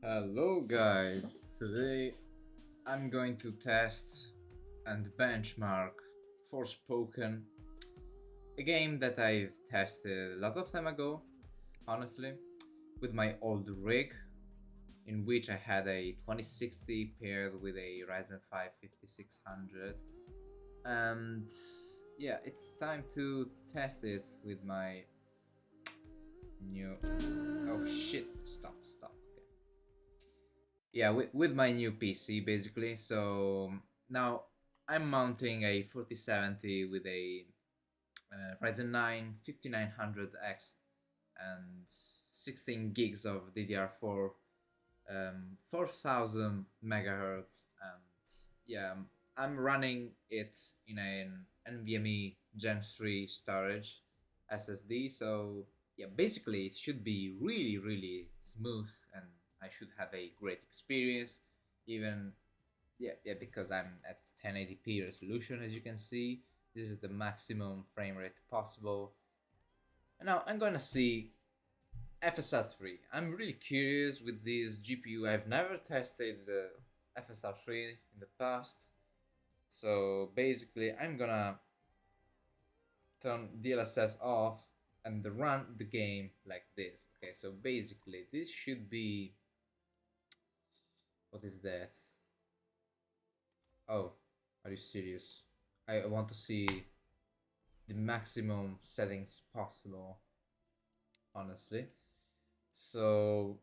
Hello guys, today I'm going to test and benchmark Forspoken, a game that I've tested a lot of time ago, honestly, with my old rig, in which I had a 2060 paired with a Ryzen 5 5600, and yeah, it's time to test it with my new... Oh shit, stop. Yeah, with my new PC basically. So now I'm mounting a 4070 with a Ryzen 9 5900X and 16 gigs of DDR4, 4000 megahertz, and yeah, I'm running it in an NVMe Gen 3 storage SSD. So yeah, basically it should be really smooth, and I should have a great experience. Even yeah, because I'm at 1080p resolution, as you can see. This is the maximum frame rate possible. And now I'm gonna see FSR 3. I'm really curious with this GPU. I've never tested the FSR 3 in the past. So basically I'm gonna turn DLSS off and run the game like this. Okay, so basically this should be... What is that? Oh, are you serious? I want to see the maximum settings possible, honestly. So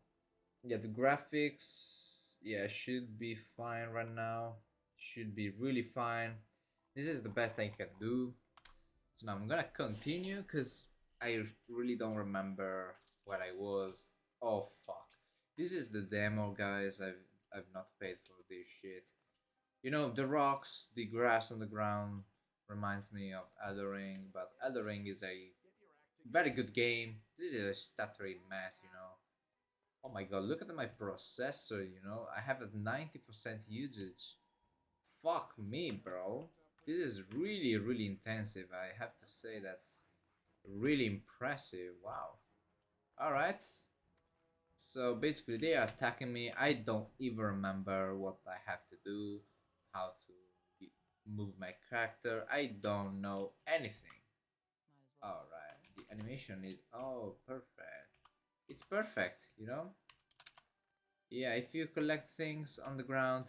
yeah, the graphics, yeah, should be fine right now. Should be really fine. This is the best I can do. So now I'm gonna continue because I really don't remember what I was. Oh fuck. This is the demo, guys. I've not paid for this shit. You know, the rocks, the grass on the ground reminds me of Elden Ring, but Elden Ring is a very good game. This is a stuttery mess, you know. Oh my god, look at my processor, you know. I have a 90% usage. Fuck me, bro. This is really intensive. I have to say that's really impressive. Wow. Alright. So basically they are attacking me. I don't even remember what I have to do, how to move my character. I don't know anything. Alright. The animation is... Oh, perfect. It's perfect, you know? Yeah, if you collect things on the ground,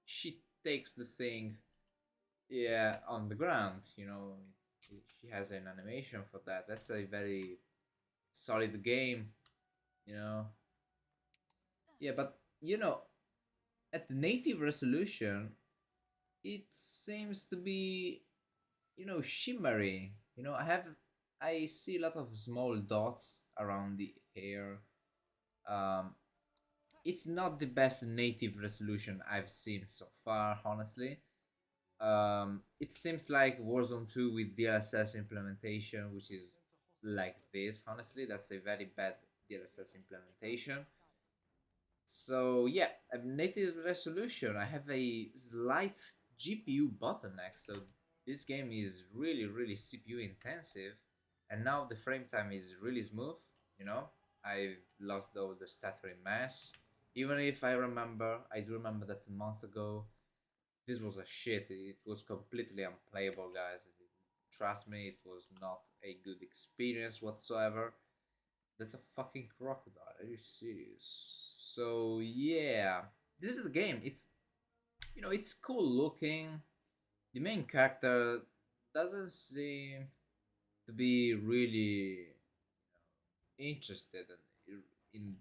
she takes the thing, yeah, on the ground, you know. She has an animation for that. That's a very solid game, you know. Yeah, but you know, at the native resolution, it seems to be, you know, shimmery. You know, I see a lot of small dots around the hair. Um, it's not the best native resolution I've seen so far, honestly. It seems like Warzone 2 with DLSS implementation, which is like this. Honestly, that's a very bad DLSS implementation. So yeah, a native resolution. I have a slight GPU bottleneck, so this game is really CPU intensive, and now the frame time is really smooth. You know, I lost all the stuttering mess. Even if I do remember that a month ago this was a shit. It was completely unplayable, guys. Trust me, it was not a good experience whatsoever. That's a fucking crocodile. Are you serious? So yeah, this is the game. It's, you know, it's cool looking. The main character doesn't seem to be really interested in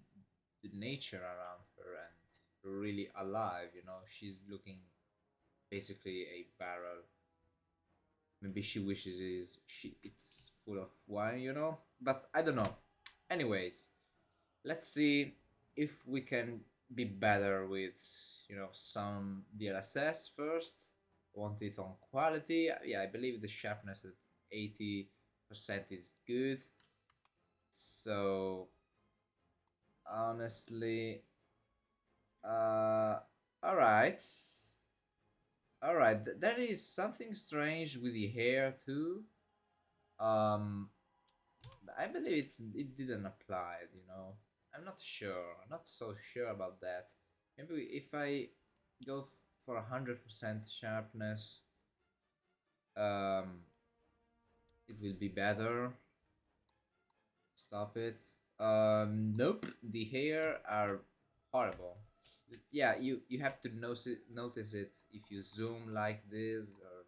the nature around her and really alive. You know, she's looking basically a barrel. Maybe she wishes it's full of wine, you know? But I don't know. Anyways, let's see if we can be better with, you know, some DLSS first. Want it on quality. Yeah, I believe the sharpness at 80% is good. So honestly, alright. Alright, there is something strange with the hair too. Um, I believe it didn't apply, you know. I'm not sure. I'm not so sure about that. Maybe if I go for 100% sharpness, um, it will be better. Stop it. Nope. The hair are horrible. Yeah, you have to notice it if you zoom like this, or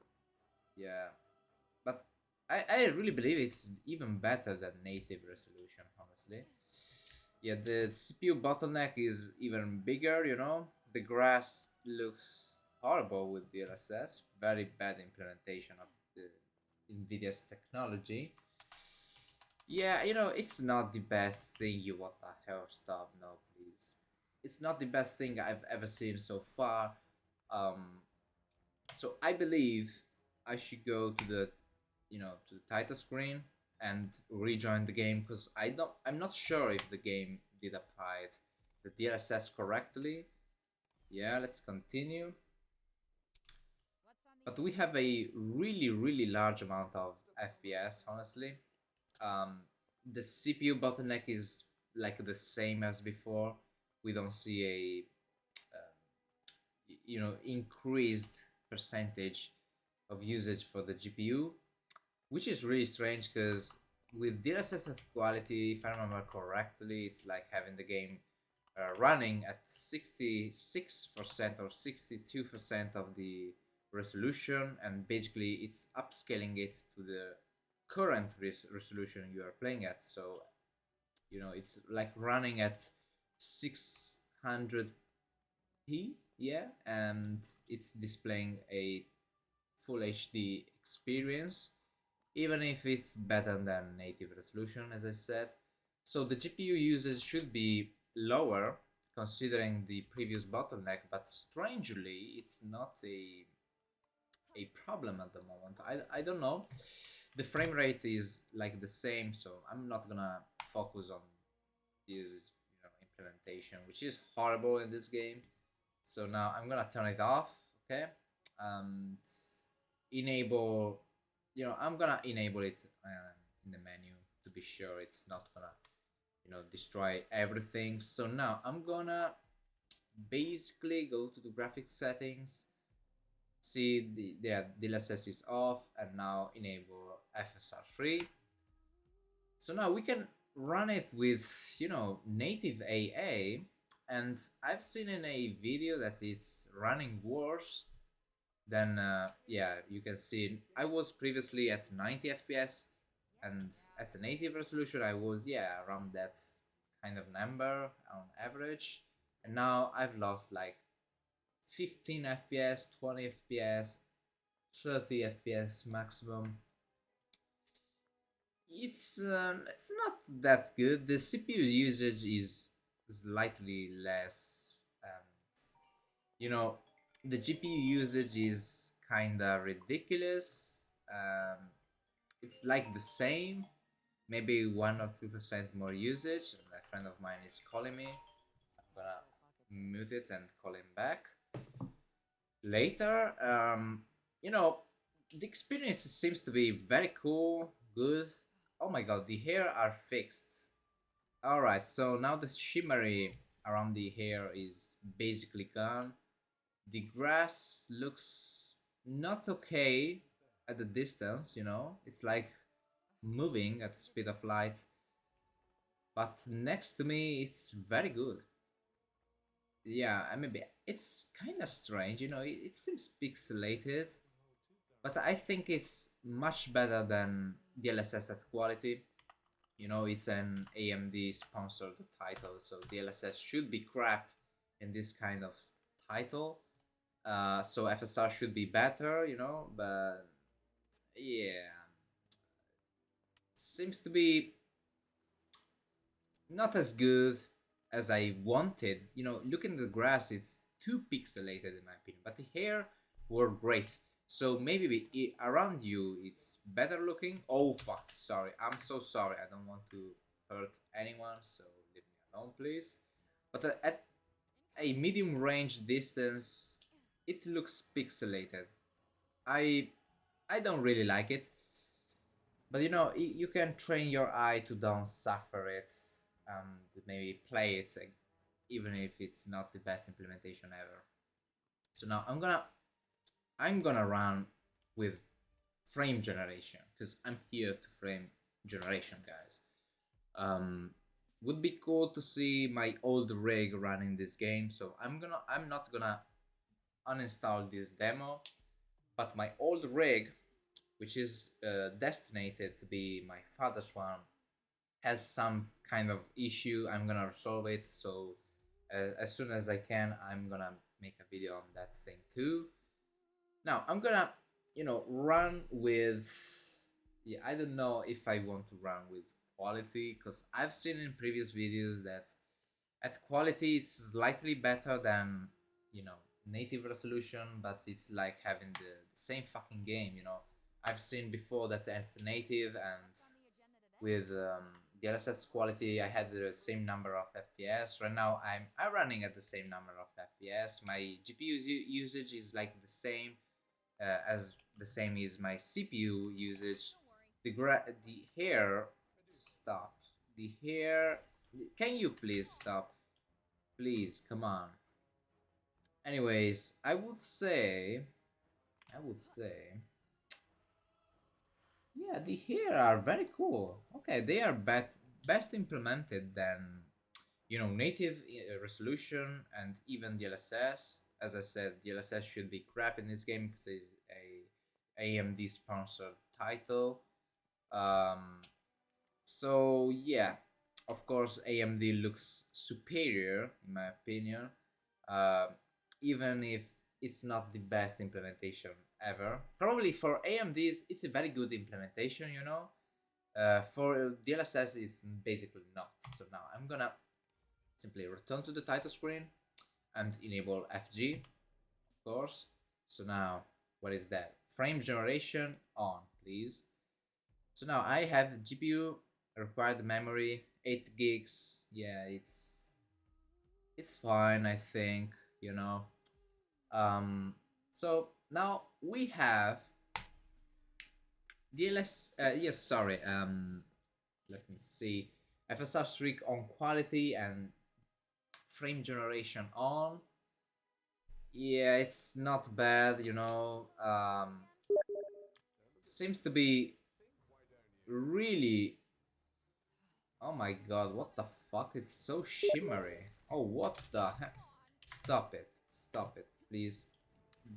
yeah. But I really believe it's even better than native resolution, honestly. Yeah, the CPU bottleneck is even bigger, you know. The grass looks horrible with DLSS. Very bad implementation of the NVIDIA's technology. Yeah, you know, it's not the best thing. You what the hell? Stop, no, please. It's not the best thing I've ever seen so far. Um, so I believe I should go to the, to the title screen and rejoin the game because I'm not sure if the game did apply the DLSS correctly. Yeah, let's continue. But we have a really large amount of FPS, honestly. Um, the CPU bottleneck is like the same as before. We don't see a increased percentage of usage for the GPU, which is really strange because with DLSS quality, if I remember correctly, it's like having the game running at 66% or 62% of the resolution, and basically it's upscaling it to the current resolution you are playing at. So it's like running at 600p, yeah, and it's displaying a full HD experience, even if it's better than native resolution, as I said. So the GPU usage should be lower considering the previous bottleneck, but strangely, it's not a problem at the moment. I don't know. The frame rate is like the same, so I'm not gonna focus on this implementation, which is horrible in this game. So now I'm gonna turn it off, okay, and enable. I'm gonna enable it in the menu to be sure it's not gonna destroy everything. So now I'm gonna basically go to the graphics settings, see the DLSS is off, and now enable FSR3. So now we can run it with native AA, and I've seen in a video that it's running worse. Then yeah, you can see I was previously at 90 FPS, and at the native resolution I was around that kind of number on average, and now I've lost like 15 FPS, 20 FPS, 30 FPS maximum. It's not that good. The CPU usage is slightly less, and the GPU usage is kinda ridiculous. It's like the same, maybe 1 or 2% more usage. And a friend of mine is calling me. I'm gonna mute it and call him back later. The experience seems to be very cool, good. Oh my god, the hair are fixed. Alright, so now the shimmery around the hair is basically gone. The grass looks not okay at the distance, it's like moving at the speed of light. But next to me, it's very good. Yeah, I mean, it's kind of strange, it seems pixelated, but I think it's much better than DLSS at quality. It's an AMD sponsored title, so DLSS should be crap in this kind of title. So FSR should be better, but yeah, seems to be not as good as I wanted. Looking at the grass, it's too pixelated in my opinion, but the hair were great. So maybe around you it's better looking. Oh fuck, sorry, I'm so sorry. I don't want to hurt anyone, so leave me alone, please. But at a medium range distance, it looks pixelated. I I don't really like it, but you can train your eye to don't suffer it. and maybe play it, even if it's not the best implementation ever. So now I'm gonna run with frame generation because I'm here to frame generation, guys. Would be cool to see my old rig running this game, so I'm not gonna uninstall this demo, but my old rig, which is destined to be my father's one, has some kind of issue. I'm gonna resolve it, so as soon as I can, I'm gonna make a video on that thing too. Now I'm gonna, run with, yeah, I don't know if I want to run with quality, because I've seen in previous videos that at quality it's slightly better than, native resolution, but it's like having the same fucking game. I've seen before that at native and with DLSS quality I had the same number of FPS. Right now I'm running at the same number of FPS. My GPU usage is like the same as the same is my CPU usage. The hair, stop. The hair, can you please stop? Please, come on. Anyways, I would say, yeah, the hair are very cool. Okay, they are best implemented than, native resolution and even DLSS. As I said, DLSS should be crap in this game because it's a AMD sponsored title. So yeah, of course AMD looks superior in my opinion, uh, even if it's not the best implementation ever. Probably for AMD it's a very good implementation, for DLSS it's basically not. So now I'm gonna simply return to the title screen and enable FG, of course. So now, what is that? Frame generation on, please. So now I have GPU, required memory, 8 gigs. Yeah, it's fine, I think, So now we have DLS, yes, sorry, let me see. FSR streak on quality and frame generation on. Yeah, it's not bad, seems to be really, oh my god, what the fuck? It's so shimmery. Oh, what the heck? Stop it. Stop it, please.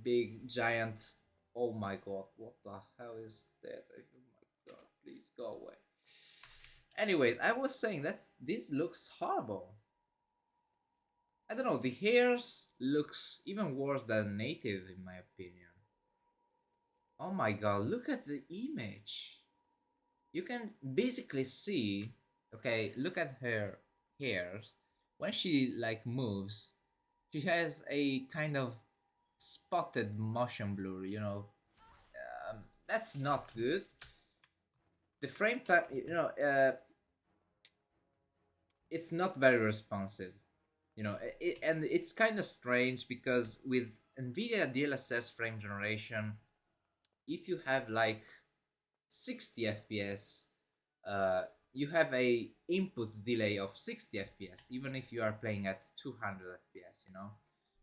Big, giant. Oh my god, what the hell is that? Oh my god, please go away. Anyways, I was saying that this looks horrible. I don't know, the hairs looks even worse than native in my opinion. Oh my god, look at the image. You can basically see, okay, look at her hairs. When she like moves, she has a kind of spotted motion blur, that's not good. The frame time, it's not very responsive, and it's kind of strange because with NVIDIA DLSS frame generation, if you have like 60 FPS, you have a input delay of 60 FPS, even if you are playing at 200 FPS.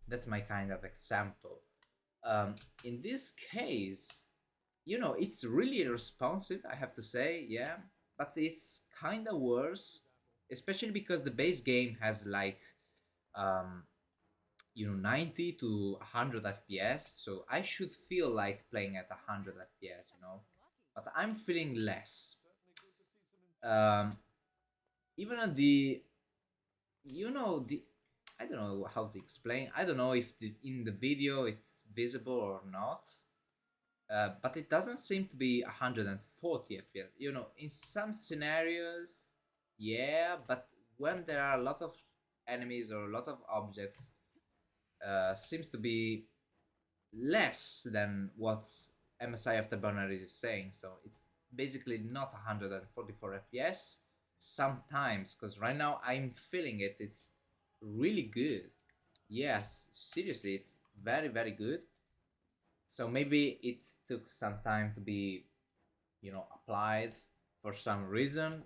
That's my kind of example. In this case, it's really responsive, I have to say, yeah, but it's kind of worse, especially because the base game has like 90 to 100 FPS, so I should feel like playing at 100 FPS, but I'm feeling less. Even at the, the, I don't know how to explain. I don't know if in the video it's visible or not, but it doesn't seem to be 140 FPS. In some scenarios, yeah, but when there are a lot of enemies or a lot of objects, seems to be less than what MSI Afterburner is saying. So it's basically not 144 FPS sometimes, because right now I'm feeling it. It's really good. Yes, seriously, it's very, very good. So maybe it took some time to be, applied for some reason.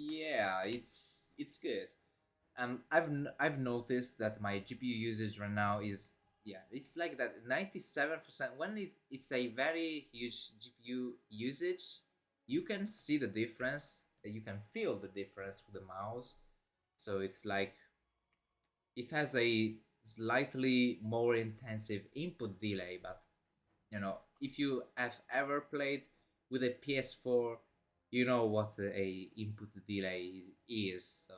yeah, it's good. I've noticed that my GPU usage right now is, yeah, it's like that 97%. When it's a very huge GPU usage, you can see the difference. You can feel the difference with the mouse. So it's like it has a slightly more intensive input delay, but you know, if you have ever played with a PS4, you know what a input delay is. So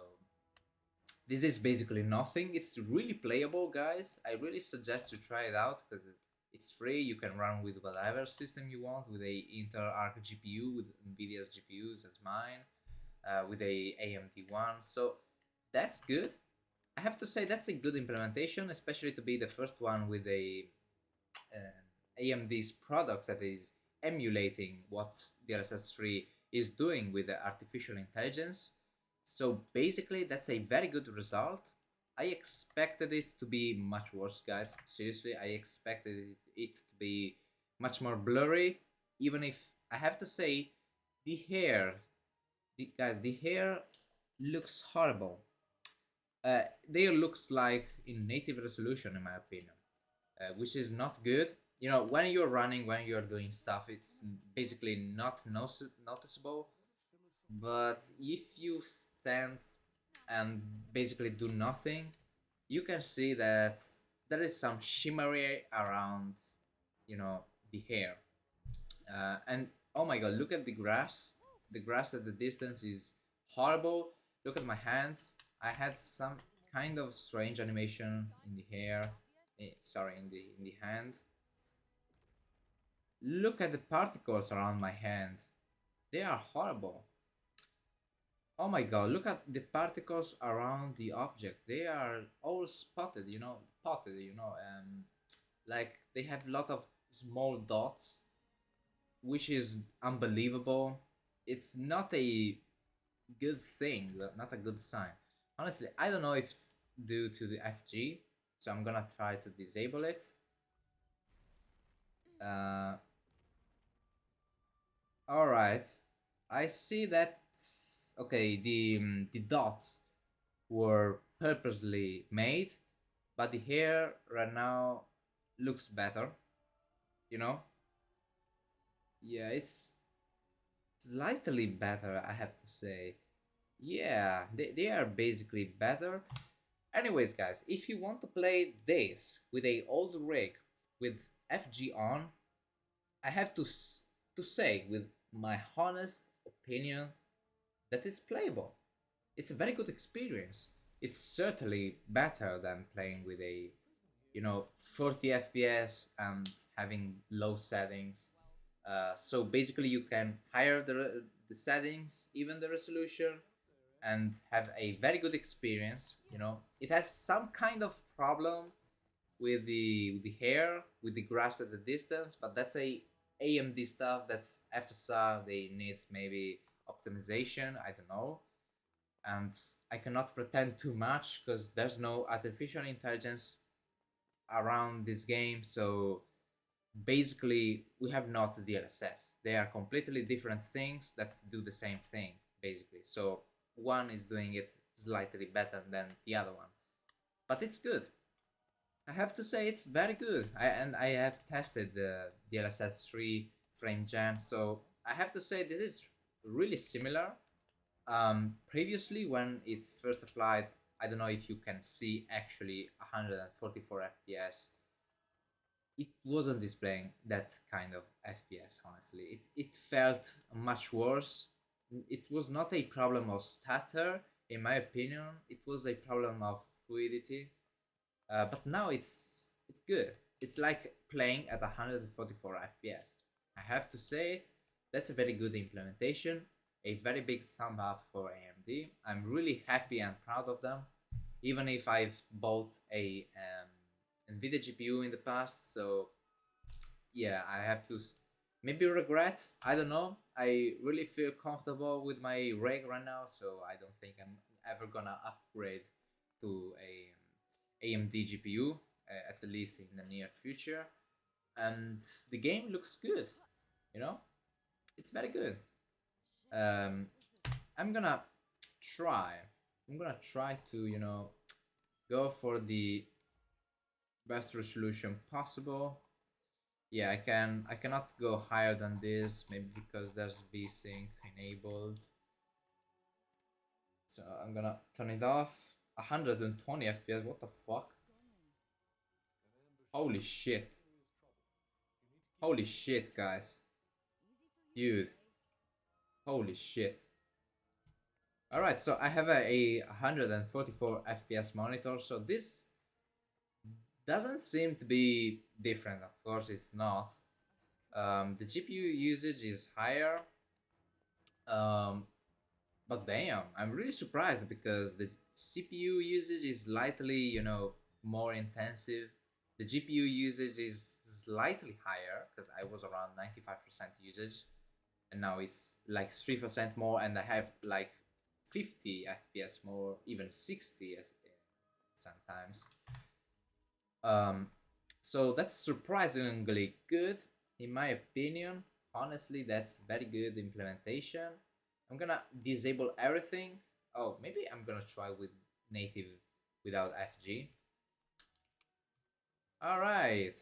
this is basically nothing. It's really playable, guys. I really suggest you try it out because it's free. You can run with whatever system you want, with a Intel Arc GPU, with Nvidia's GPUs as mine, with a AMD one. So that's good. I have to say that's a good implementation, especially to be the first one with a AMD's product that is emulating what DLSS 3 is doing with the artificial intelligence. So basically, that's a very good result. I expected it to be much worse, guys. Seriously, I expected it to be much more blurry. Even if I have to say, the hair, the hair looks horrible. There looks like in native resolution, in my opinion, which is not good. You know, when you're running, when you're doing stuff, it's basically not noticeable. But if you stand and basically do nothing, you can see that there is some shimmery around, you know, the hair. And oh my god, look at the grass. The grass at the distance is horrible. Look at my hands. I had some kind of strange animation in the hair. Sorry, in the hand. Look at the particles around my hand. They are horrible. Oh my god, look at the particles around the object. They are all spotted, you know, potted, you know, like they have a lot of small dots, which is unbelievable. It's not a good thing, not a good sign. Honestly, I don't know if it's due to the FG, so I'm gonna try to disable it. Uh, all right, I see that. Okay, the dots were purposely made, but the hair right now looks better. You know, yeah, it's slightly better, I have to say. Yeah, they are basically better. Anyways, guys, if you want to play this with a old rig with FG on, I have to say with my honest opinion that it's playable. It's a very good experience. It's certainly better than playing with a, you know, 40 FPS and having low settings. So basically, you can higher the settings, even the resolution, and have a very good experience. You know, it has some kind of problem with the hair, with the grass at the distance, but that's a AMD stuff. That's FSR. They needs maybe optimization. I don't know, and I cannot pretend too much because there's no artificial intelligence around this game. So basically, we have not DLSS. They are completely different things that do the same thing, basically. So one is doing it slightly better than the other one, but it's good. I have to say it's very good. And I have tested the DLSS 3 frame gen, so I have to say this is really similar. Previously, when it's first applied, I don't know if you can see actually 144 FPS. It wasn't displaying that kind of FPS, honestly. It felt much worse. It was not a problem of stutter, in my opinion. It was a problem of fluidity. But now it's good. It's like playing at 144 FPS. I have to say it. That's a very good implementation. A very big thumb up for AMD. I'm really happy and proud of them. Even if I've bought a Nvidia GPU in the past, so yeah, I have to maybe regret. I don't know. I really feel comfortable with my rig right now, so I don't think I'm ever gonna upgrade to a AMD GPU, at least in the near future. And the game looks good, you know, it's very good. Um, I'm gonna try. I'm gonna try to, you know, go for the best resolution possible. Yeah, I cannot go higher than this, maybe because there's VSync enabled. So I'm gonna turn it off. 120 FPS, what the fuck? Holy shit. Holy shit, guys. Dude. Holy shit. Alright, so I have a 144 FPS monitor, so this doesn't seem to be different. Of course, it's not. The GPU usage is higher, but damn, I'm really surprised because the CPU usage is slightly, you know, more intensive. The GPU usage is slightly higher because I was around 95% usage, and now it's like 3% more, and I have like 50 FPS more, even 60 sometimes. So that's surprisingly good in my opinion. Honestly, that's very good implementation. I'm gonna disable everything. Oh, maybe I'm gonna try with native without FG. All right.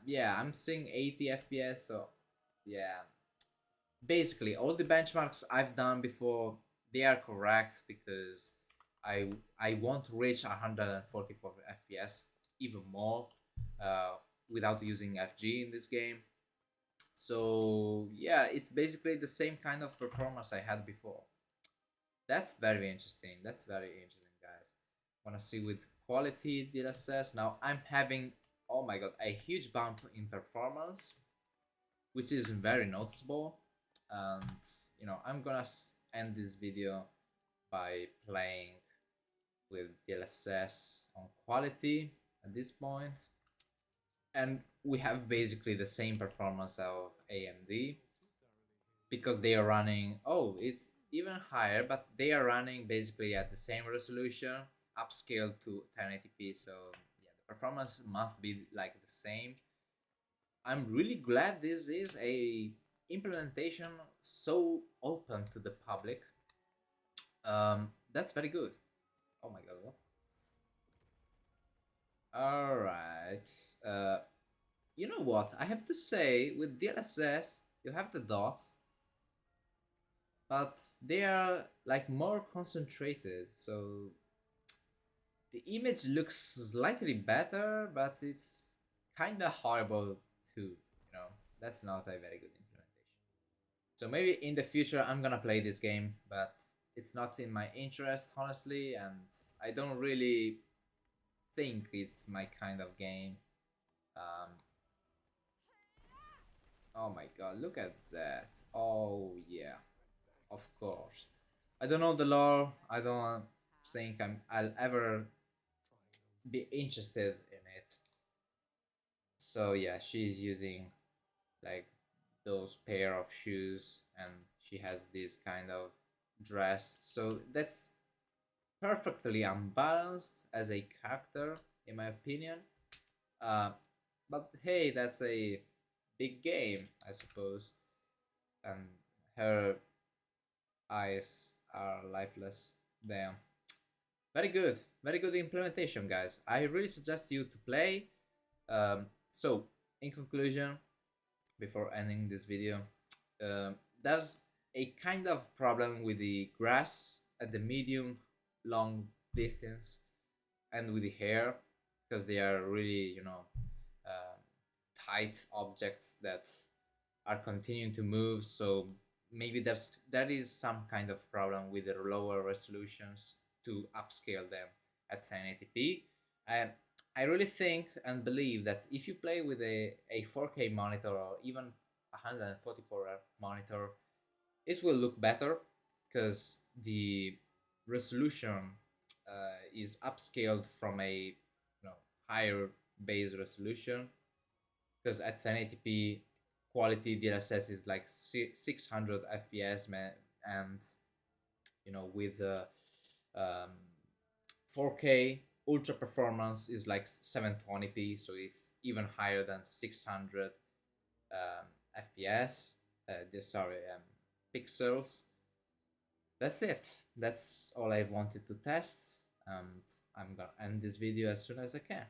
Yeah, I'm seeing 80 FPS, so yeah. Basically, all the benchmarks I've done before, they are correct because I want to reach 144 FPS, even more, uh, without using FG in this game. So yeah, it's basically the same kind of performance I had before. That's very interesting. That's very interesting, guys. Wanna see with quality DLSS. Now I'm having, oh my god, a huge bump in performance, which is very noticeable. And you know, I'm gonna end this video by playing with DLSS on quality at this point. And we have basically the same performance of AMD because they are running, oh, it's even higher, but they are running basically at the same resolution, upscaled to 1080p. So yeah, the performance must be like the same. I'm really glad this is a implementation so open to the public. That's very good. Oh my god. All right. You know what? I have to say, with DLSS, you have the dots, but they are like more concentrated. So the image looks slightly better, but it's kind of horrible too. You know, that's not a very good implementation. So maybe in the future I'm gonna play this game, but it's not in my interest, honestly, and I don't really think it's my kind of game. Um, oh my god, look at that. Oh yeah, of course. I don't know the lore. I don't think I'll ever be interested in it. So yeah, she's using like those pair of shoes and she has this kind of dress. So that's perfectly unbalanced as a character, in my opinion. Uh, but hey, that's a big game, I suppose. And her eyes are lifeless. Damn. Very good implementation, guys. I really suggest you to play. So, in conclusion, before ending this video, there's a kind of problem with the grass at the medium long distance and with the hair because they are really, you know, uh, tight objects that are continuing to move. So maybe there is some kind of problem with the lower resolutions to upscale them at 1080p. And I really think and believe that if you play with a 4K monitor or even 144 monitor, it will look better because the resolution is upscaled from a, you know, higher base resolution, because at 1080p quality DLSS is like 600 FPS, man, and you know, with 4K ultra performance is like 720p, so it's even higher than 600 FPS. Sorry, pixels. that's it. That's all I wanted to test, and I'm gonna end this video as soon as I can.